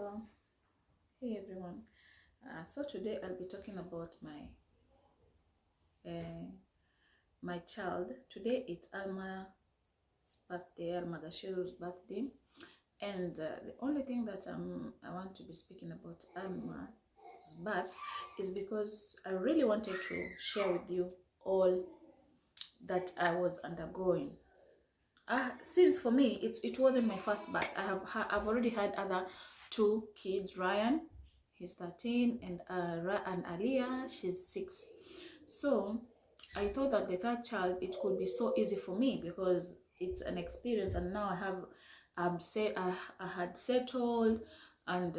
Hello, hey everyone. So today I'll be talking about uh, my child. Today it's Alma's birthday, Alma Gashiru's birthday, and the only thing that I want to be speaking about Alma's birth is because I really wanted to share with you all that I was undergoing. Since for me it wasn't my first birth. I've already had other two kids. Ryan, he's 13, and Aliyah, she's 6. So I thought that the third child, it could be so easy for me because it's an experience, and now I have I had settled, and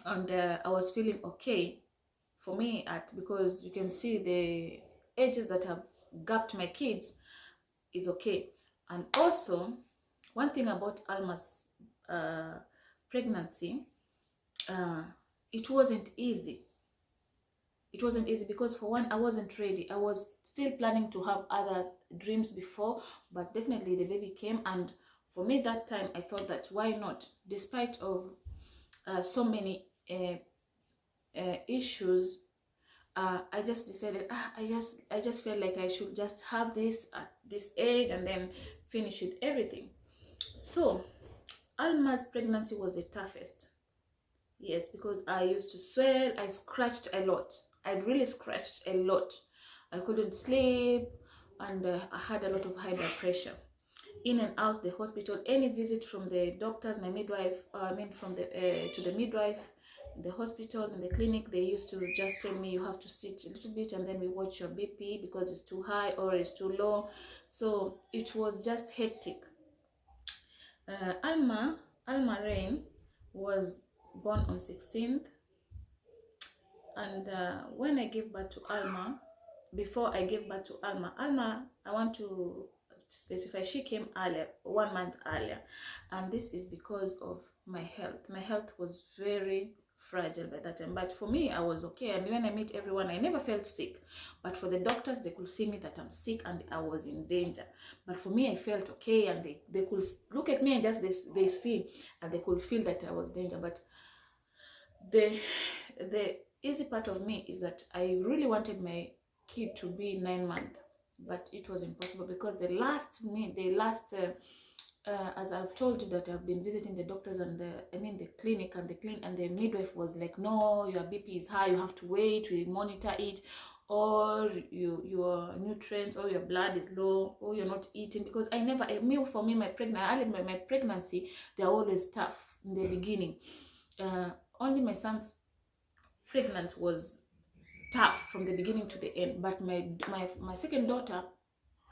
I was feeling okay for me because you can see the ages that have gapped my kids is okay. And also, one thing about Alma's pregnancy, uh, it wasn't easy. It wasn't easy because, for one, I wasn't ready. I was still planning to have other dreams before, but definitely the baby came, and for me that time I thought that why not, despite of so many issues. I just decided, I just felt like I should just have this at this age and then finish with everything. So Alma's pregnancy was the toughest. Yes, because I used to swell. I scratched a lot. I really scratched a lot. I couldn't sleep, and I had a lot of high blood pressure. In and out the hospital, any visit from the doctors, my midwife, from the to the midwife, the hospital and the clinic, they used to just tell me, you have to sit a little bit and then we watch your BP because it's too high or it's too low. So it was just hectic. Alma Rain was born on 16th, and when I gave birth to Alma, before I gave birth to Alma, I want to specify, she came earlier, 1 month earlier, and this is because of my health. My health was very fragile by that time, but for me I was okay. And when I meet everyone, I never felt sick, but for the doctors, they could see me that I'm sick and I was in danger. But for me, I felt okay, and they could look at me and just they see, and they could feel that I was danger. But the easy part of me is that I really wanted my kid to be 9 months, but it was impossible because as I've told you, that I've been visiting the doctors and the clinic, and the midwife was like, no, your BP is high, you have to wait, we monitor it, or your nutrients or your blood is low, or you're not eating. Because for me, my pregnancy, they're always tough in the beginning. Only my son's pregnant was tough from the beginning to the end, but my second daughter,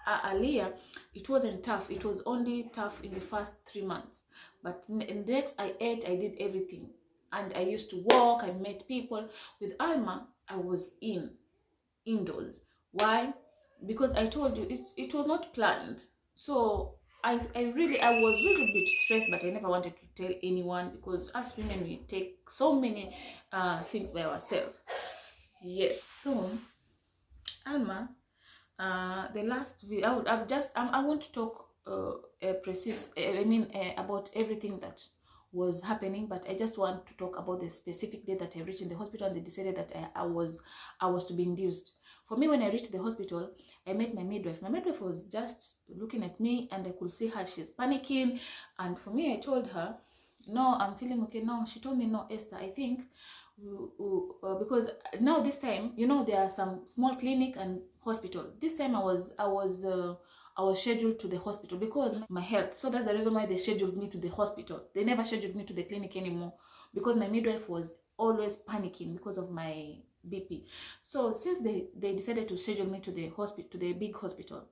Aliyah, it wasn't tough. It was only tough in the first 3 months, but next I ate, I did everything, and I used to walk, I met people. With Alma, I was indoors. Why? Because I told you, it was not planned. So I was a little bit stressed, but I never wanted to tell anyone, because as women, we take so many things by ourselves. Yes. So Alma, the last video, I want to talk about everything that was happening, but I just want to talk about the specific day that I reached in the hospital, and they decided that I was to be induced. For me, when I reached the hospital, I met my midwife. My midwife was just looking at me, and I could see her, she's panicking. And for me, I told her, no, I'm feeling okay. No, she told me, no, Esther, I think because now this time, there are some small clinic and hospital. This time I was scheduled to the hospital because my health. So that's the reason why they scheduled me to the hospital. They never scheduled me to the clinic anymore, because my midwife was always panicking because of my BP. So since they decided to schedule me to the hospital, to the big hospital,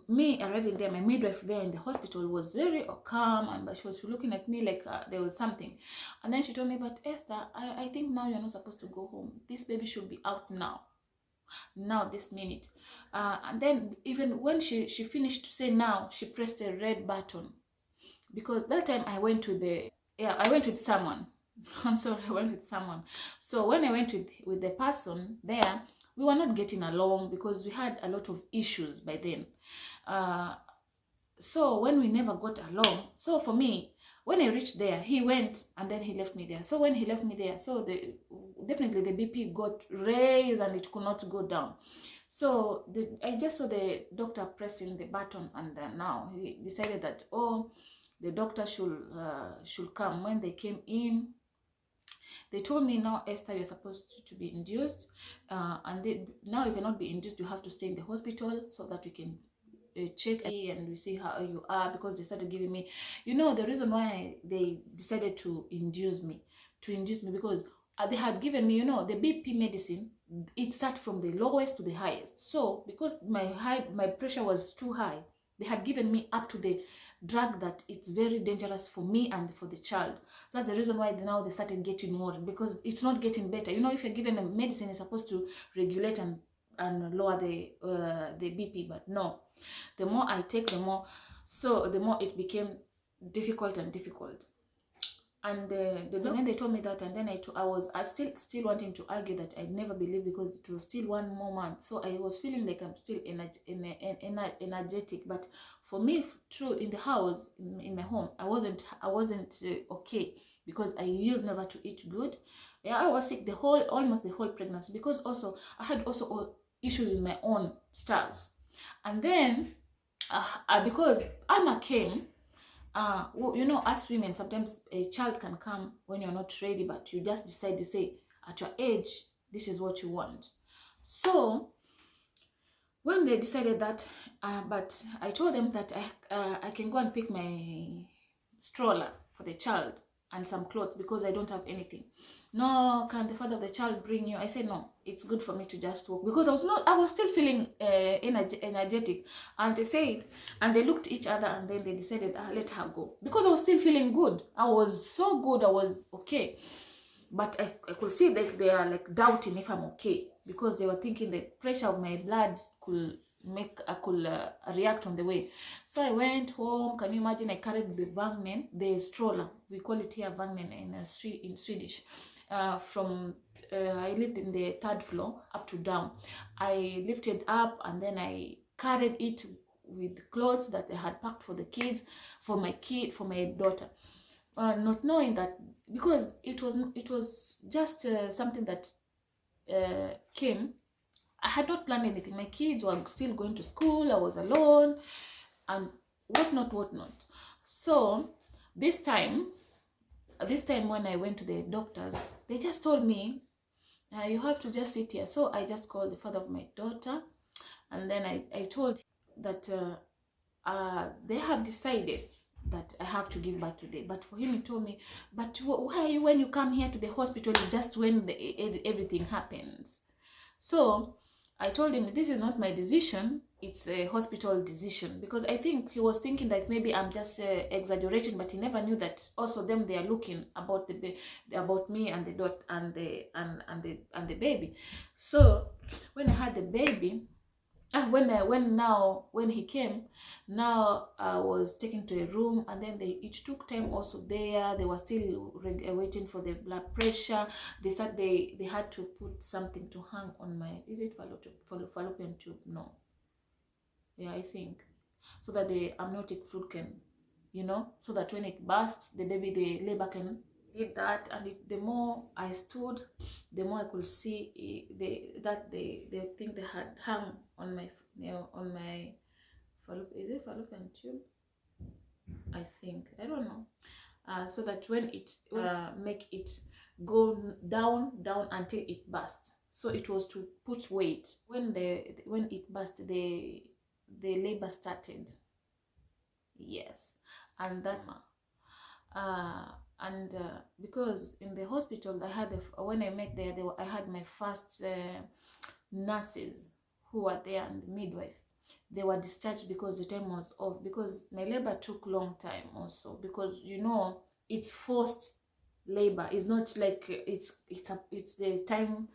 me arriving there, my midwife there in the hospital was very calm, and she was looking at me like there was something. And then she told me, but Esther, I think now you're not supposed to go home. This baby should be out now, this minute. And then even when she finished to say now, she pressed a red button, because that time I went with someone. I'm sorry, I went with someone. So when I went with the person there, we were not getting along because we had a lot of issues by then. So when we never got along, so for me, When I reached there, he went and then he left me there. So when he left me there, so definitely the BP got raised and it could not go down. So I just saw the doctor pressing the button, and now he decided that, oh, the doctor should come. When they came in, they told me, now, Esther, you're supposed to be induced, and now you cannot be induced. You have to stay in the hospital so that we can check and we see how you are, because they started giving me, the reason why they decided to induce me because they had given me, the BP medicine. It started from the lowest to the highest. So because my pressure was too high, they had given me up to the drug that it's very dangerous for me and for the child. That's the reason why now they started getting worried, because it's not getting better. If you're given a medicine, it's supposed to regulate and lower the BP, but no. The more I take, the more it became difficult and difficult. And when they told me that, and then I was still wanting to argue that I'd never believe, because it was still 1 more month. So I was feeling like I'm still energetic. But for me, true, in the house, in my home, I wasn't okay, because I used never to eat good. Yeah, I was sick almost the whole pregnancy, because also I had also issues with my own stars. And then because Alma came, as women, sometimes a child can come when you're not ready, but you just decide to say, at your age, this is what you want. So when they decided that, but I told them that I can go and pick my stroller for the child and some clothes, because I don't have anything. No, can the father of the child bring you? I said, no, it's good for me to just walk, because I was still feeling energetic. And they said, and they looked at each other, and then they decided, let her go, because I was still feeling good. I was so good, I was okay. But I could see that they are like doubting if I'm okay, because they were thinking the pressure of my blood could react on the way. So I went home. Can you imagine? I carried the vagnen, the stroller. We call it here vagnen in Swedish. I lived in the 3rd floor, up to down. I lifted up, and then I carried it with clothes that I had packed for the kids, for my daughter, not knowing that, because it was just something that came. I had not planned anything. My kids were still going to school. I was alone, and whatnot. So this time when I went to the doctors, they just told me, you have to just sit here. So I just called the father of my daughter, and then I told that they have decided that I have to give birth today. But for him, he told me, but why, when you come here to the hospital, it's just when everything happens. So I told him, this is not my decision, it's a hospital decision, because I think he was thinking that maybe I'm just exaggerating, but he never knew that also they are looking about about me and the dot and the baby. So when I had the baby, when he came, now I was taken to a room, and then it took time also there. They were still waiting for the blood pressure. They said they had to put something to hang on my, is it fallopian tube? No. Yeah, I think. So that the amniotic fluid can, so that when it bursts, the labor can eat that. And the more I stood, the more I could see the thing they had hung on my fallopian tube, I think. I don't know. So that when it make it go down until it burst. So it was to put weight. When it burst, the labor started. Yes, and that's because in the hospital I had when I met there, I had my first nurses who were there, and the midwife. They were discharged because the time was off, because my labor took long time also, because it's forced labor. It's not like it's the time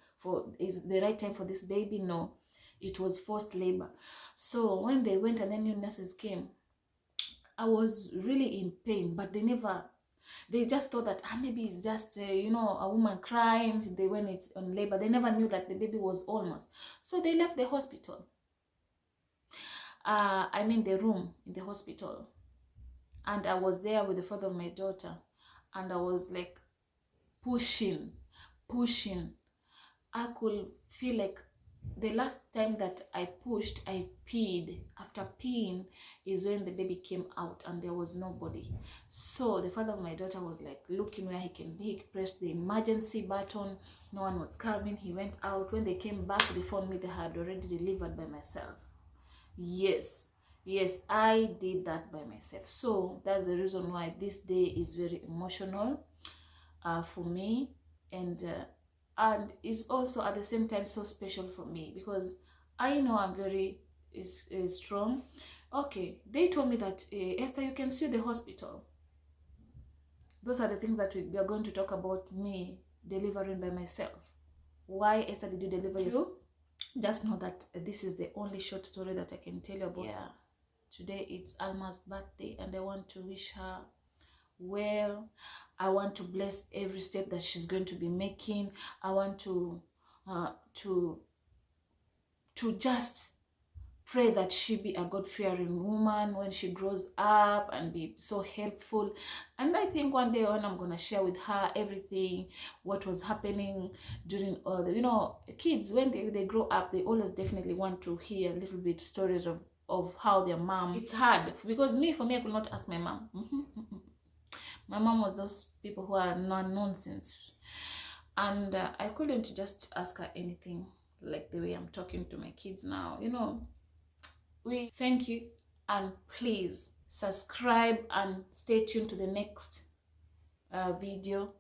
is the right time for this baby. No, it was forced labor. So when they went and then new nurses came, I was really in pain, but they just thought that maybe it's just a woman crying when it's on labor. They never knew that the baby was almost. So they left the hospital. I mean the room in the hospital. and I was there with the father of my daughter, and I was like pushing. I could feel like the last time that I pushed, I peed. After peeing is when the baby came out and there was nobody. So the father of my daughter was like looking where he can be. He pressed the emergency button. No one was coming. He went out. When they came back, they found me. They had already delivered by myself. Yes, I did that by myself. So that's the reason why this day is very emotional for me, and is also at the same time so special for me, because I know I'm very strong. Okay, they told me that Esther, you can sue the hospital. Those are the things that we are going to talk about, me delivering by myself. Why, Esther, did you deliver you? Just know that this is the only short story that I can tell you about. Yeah, today it's Alma's birthday, and I want to wish her well. I want to bless every step that she's going to be making. I want to just pray that she be a God-fearing woman when she grows up and be so helpful. And I think one day when I'm gonna share with her everything, what was happening during all the, kids, when they grow up, they always definitely want to hear a little bit stories of how their mom. It's hard because for me, I could not ask my mom. My mom was those people who are nonsense, and I couldn't just ask her anything like the way I'm talking to my kids now. We thank you, and please subscribe and stay tuned to the next video.